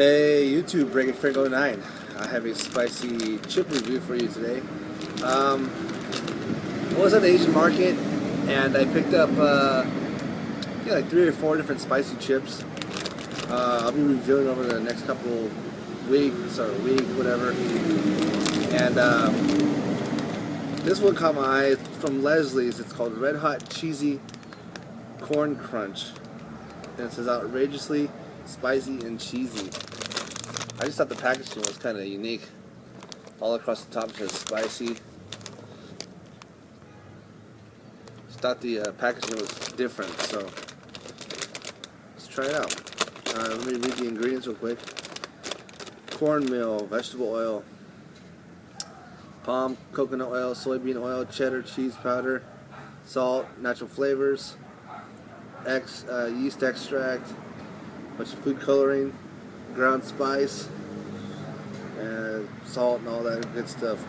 Hey YouTube, Reggaefrank 09. I have a spicy chip review for you today. I was at the Asian market and I picked up like 3 or 4 different spicy chips. I'll be reviewing over the next couple weeks or week, whatever. And this one caught my eye. It's from Leslie's. It's called Red Hot Cheesy Corn Crunch. And it says outrageously spicy and cheesy. I just thought the packaging was kind of unique. All across the top it says spicy. Just thought the packaging was different, so let's try it out. Let me read the ingredients real quick. Cornmeal, vegetable oil, palm coconut oil, soybean oil, cheddar cheese powder, salt, natural flavors, yeast extract, bunch of food coloring, ground spice, and salt and all that good stuff.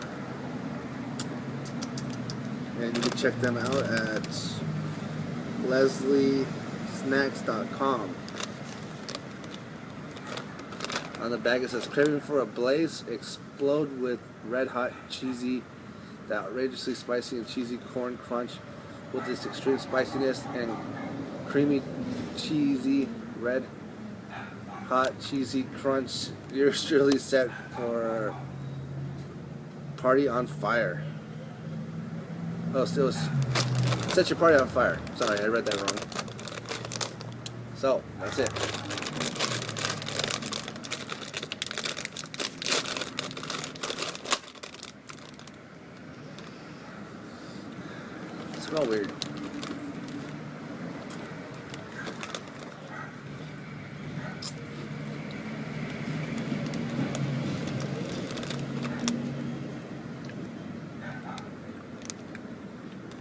And you can check them out at lesliesnacks.com. On the bag it says, craving for a blaze, explode with red hot cheesy, the outrageously spicy and cheesy corn crunch with this extreme spiciness and creamy cheesy red hot cheesy crunch. You're surely set for party on fire. Oh, still set your party on fire. Sorry, I read that wrong. So that's it. Smell weird.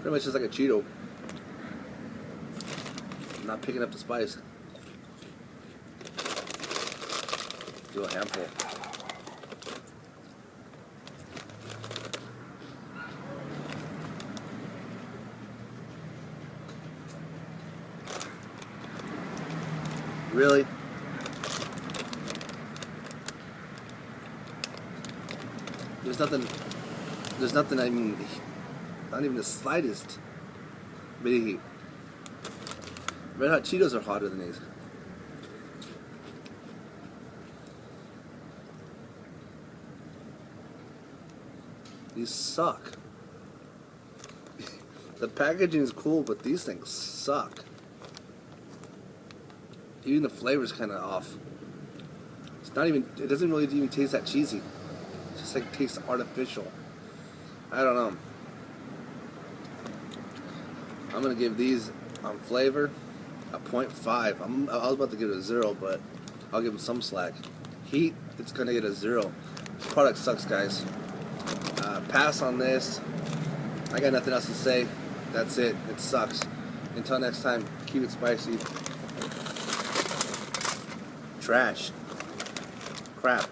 Pretty much just like a Cheeto. I'm not picking up the spice. Do a handful. Really? There's nothing, I mean, not even the slightest bit of heat. Red Hot Cheetos are hotter than these. These suck. The packaging is cool, but these things suck. Even the flavor's kind of off. It's not even, it doesn't really even taste that cheesy. It just like tastes artificial. I don't know. I'm going to give these on flavor a 0.5. I was about to give it a 0, but I'll give them some slack. Heat, it's going to get a 0. This product sucks, guys. Pass on this. I got nothing else to say. That's it. It sucks. Until next time, keep it spicy. Trash. Crap.